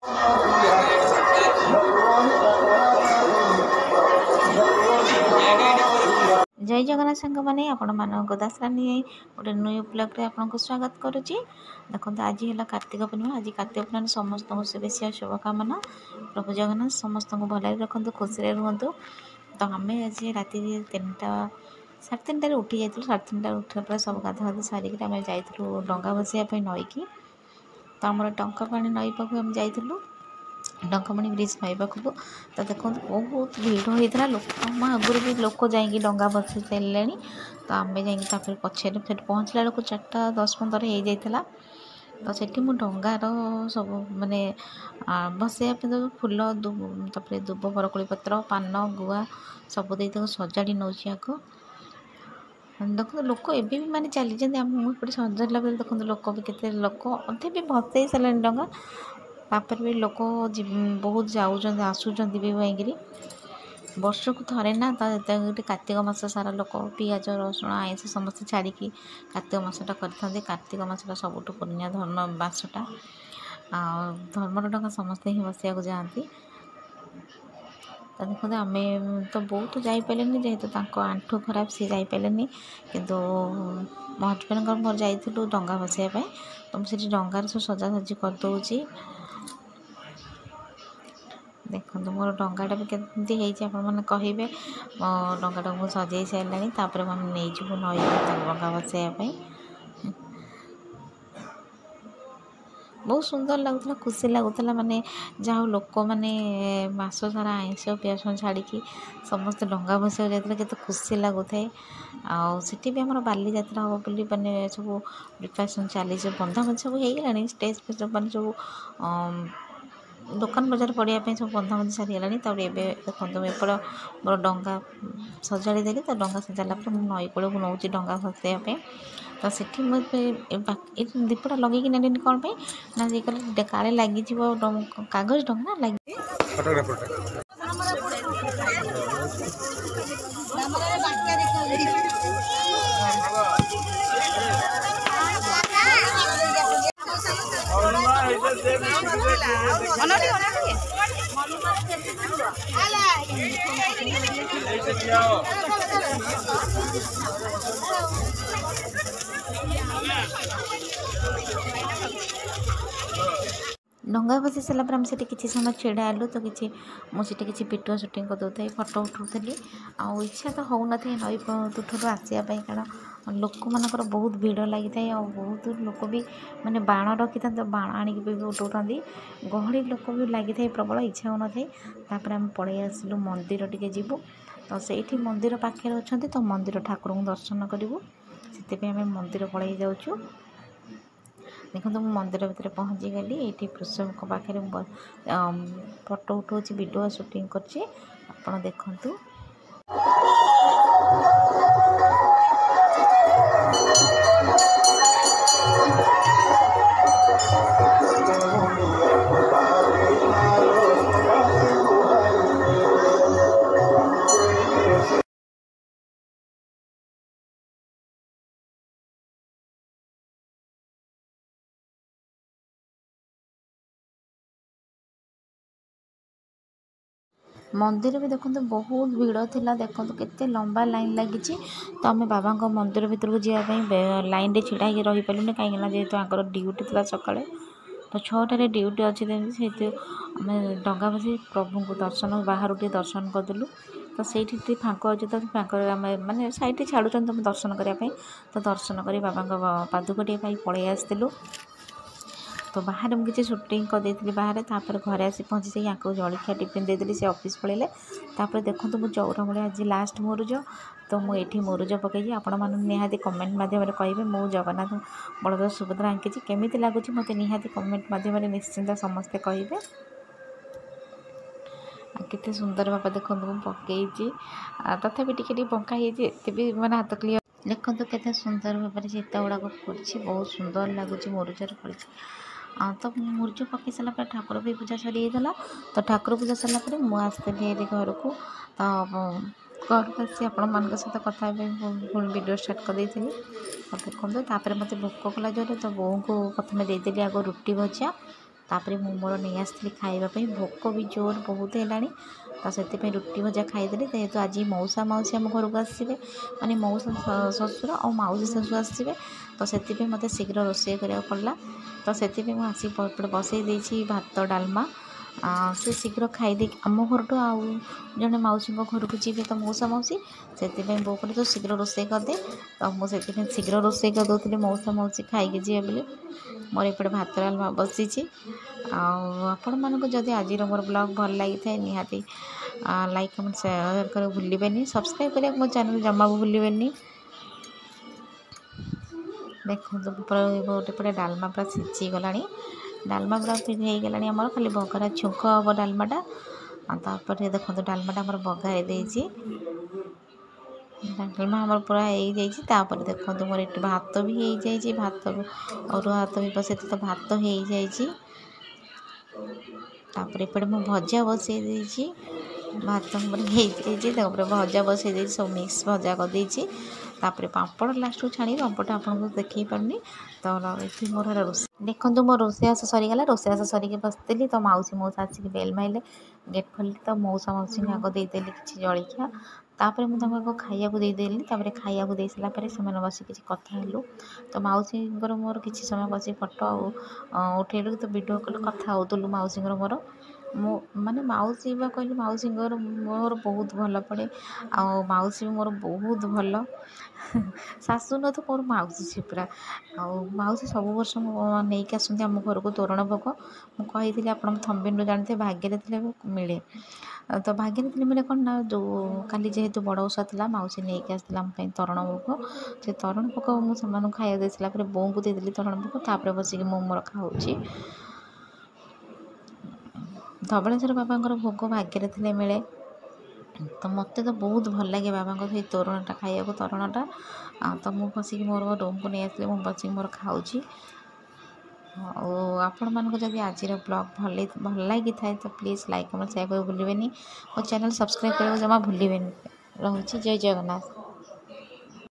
जय जगन्नाथ सांग मैंने आपण मानक दासरानी गोटे न्यू ब्लॉग रे आपको स्वागत करुच्ची। देखो आज है कार्तिक पूर्णिमा। आज कार्तिक पूर्णिमा समस्त शुभेच्छा शुभकामना। प्रभु जगन्नाथ समस्त को भल रखु खुशी रुहतु। तो आम आज राति 3टा 3:30 उठी जाइए। 3:30 उठा पर सब गाधा सारिक आम जाइलु डंगा बसैया नई की। तो आम टंका पानी नई पाक आम जाइलु डंकामणि ब्रिज नई पाक। तो देखो बहुत भिड़ होता है लोक आगुरी भी लोक जाकि डंगा बसई सारे। तो आम जा पचे फिर पहुँचला बेलू 4:10-15 हो जाता। तो सेठी मु डंगार सब माने बसैया फुल तापर दुब बरकोली पत्र पान गुआ सब सजाड़ी नौ आग। देखो लोक एबी भी माने चली मुझे सजाड़ा बेले देखो लोक भी केते लोक अधे भी भसई सारे डंगा। तापर भी लोक बहुत जाऊँ आसुँच भी वहीं वर्ष को थे ना। तो कार्तिक मास सारा लोक पियाज रसुण आइंस समस्त छाड़ी कार्तिक मासटा करते। कार्तिक मासटा सबुठ पुण्य धर्म मासटा धर्मर डंगा समस्ते ही बसैया जाती। तो देखो आम तो बहुत जापारे जेहेतु आंठू खराब सी जापारे किंतु मो हजबैंड मोर जाइलु डंगा बसैया। तो मुझे डंगार सब सजासजी करदे। देखो मोर डंगाटा भी केमती मैंने कहे मो डंगाटा को सजे सारे। तापर नहीं जीवु नई डंगा बसैया बहुत सुंदर लगुला खुशी लगुला। माने जहाँ लोक मैंने मास सारा आइंस पियाज छाड़ी समस्त डंगा बसैया जाता के खुशी लगुए। आठी भी आम बाली यात्रा हम बोली मैंने सब प्रिपरेसन चली बंधा बंधी सब हो स्टेज मैंने सब दुकान बजार पड़ापी सब बंधा बंधी सारीगला। तब ये देखो एपट मोर डंगा सजाड़ी देली। तो डंगा सजाला नई कूल को नौ डंगा भसैया। तो सेठी दीपटा लगे ना कौन ना ये काले लगे कागज डंगा ना लगे डंगा बसई सारापर आम से किसी समय छिड़ा हेलु। तो किसी मुझे किसी वीडियो सुटिंग करदे फटो उठाऊली। इच्छा तो हो ना नई तुठर आसवाई कारण लोक मानकर बहुत भिड़ लगी था। बहुत लोक भी माने बाण रखी था बाण आणिक भी उठाऊँ गहली लोक भी लगी था प्रबल इच्छा हो नापर आम पलि आसलु मंदिर टे जीवु। तो से मंदिर पाखे अच्छा तो मंदिर ठाकुर को दर्शन करूँ से आम मंदिर पलि जाऊँ। देखो तो मंदिर भितर पहुँची गली ये पुरुषों पाखे फटो उठाऊँ वीडियो शूटिंग कर देखु। मंदिर भी देखो बहुत भीड़ थिला। देखो केते लंबा लाइन लगी। तो आम बाबा मंदिर भीतर को जावाई लाइन रे छिड़ा हो रही पार्लुनि कहीं जेहेतु आंकर ड्यूटी था सकाଳେ। तो 6टारे ड्यूटी अच्छी से आम डंगा बस प्रभु को दर्शन बाहर दर्शन करदेलु। तो से फाँक अच्छे तो फाँक माने साइड छाड़ू तुम दर्शन करने। तो दर्शन कर बाबा पादुक टे पलि आसलु। तो बाहर मुझे किसी शूटिंग कर देती बाहर। तापर घर आसी पहुँची से यहाँ जलखिया टिफिन देदेली से ऑफिस पलैले। तापर देखो तो चौरा मूले आज लास्ट मुरुज। तो मुझे मुरुज पकई आपण मैंने निहाती कमेंट माध्यम कहे मु जगन्नाथ बलदेव सुभद्रा आंकी केमी लगुच मत निहाती कमेंट माध्यम निश्चिंत समस्ते कहे। केते सुंदर भाव देखो पकई तथापि टी बंका एत भी मैंने हाथ क्लीयर देखो केते सुंदर भाव चिता गुड़ाक पड़ी बहुत सुंदर लगुच मुरुजर पड़ी। तो मुर्ज पकई सारापर ठाकुर भी पूजा सरीगला। तो ठाकुर पूजा सारापर मुझे घर को। तो घर को आसी आपण मान सहित कथा पुणी वीडियो स्टार्ट कर देती। तो देखो तापर मत भोक कला जोर। तो बोऊ को प्रथम देदेली आग रुटी भजा तापर मु मोर नहीं आसती खावाई भोक भी जोर बहुत है तो से रुटी भजा खाईदेली जेहेतु आज मौसा मौसी आम घर को आसवे माने मौसा ससुर और मौसी शाशु आसवे तो से मत शीघ्र रोषे करा पड़ा तो से आसिक बसई भात डालमा से शीघ्र खाईदे आम घर तो आउ जड़े मौसी घर को जी तो मौसा मौसी से बो कहे तो शीघ्र रोषे करदे तो मुझे शीघ्र रोषे कर दूसरी मौसा मौसी खाई जी बोली मोर एपटे भात डालमा बसी आपण मानक जदि आज मोर ब्लॉग भल लगी था निहाती लाइक कमेंट शेयर कर भूलें सब्सक्राइब करिया मो चैनल जमा भी भूलें। देखो गोटे पटे डालमा पूरा सीझी गला डालमा पूरा हो गला आमर खाली बघार छुंक हम डालमाटा तापर देखो डालमाटा आमर बघाई देजी डालमा आमर पूरा हो जापर देखो मोर ये भात भी हो जाए भात अरुआ भात भी बसई तो भात हो जाए तापर एपटे मु भजा बसई देजी भात मोर भजा बसई सब मिक्स भजा कर देजी तापर पापड़ लास्ट को छाणी पापड़ आपको देखी पारनी तो ये मोर रोसे देखो मो रोषेस सरीगला रोषेस सरिक बसती तो मौसी मौसा आसिक बेल माइले गेट खोल तो मौसा मौसी आग देदेली कि जलिया तापर मुझे खाया देदेली तापर खाया दे सारापर से बस किसी कथा हेलु तो मौसी मोर किसी समय बस फटो उठेलु तो वीडियो कॉल कथा होलु मौसी मोर मो माने मौसी बा कहली मौसी मोर बहुत भल पड़े आउसी मोर बहुत भल शाशु न तो मोर मौसी से पूरा आउसी सब वर्ष नहीं आसती आम घर को तोरण भोग मुझे आप थंबिन जानते भाग्य थे मिले तो भाग्य थे मिले कौन ना जो काली जेहेतु बड़ ओषा था मौसी नहीं आसला तोरण भोग से तोरण भोग मुझे खाया दे सारापर बों को देदेली तोरण भोग तापर बसिक मो मोर खाऊँगी धवलेश्वर बाबा भोग भाग्य थे मिले तो मत तो बहुत भल लगे बाबा से तोरणटा खाया तोरणटा तो मुझे बसिक मोर रूम को नहीं आसली मुझे बसिक मोर खाऊँगी आपण मानक जब आज ब्लॉग भल लगी थाए तो प्लीज़ लाइक कमेंट शेयर कर भूलें मो चैनल सब्सक्राइब कर जमा भूलें रोचे जय जगन्नाथ।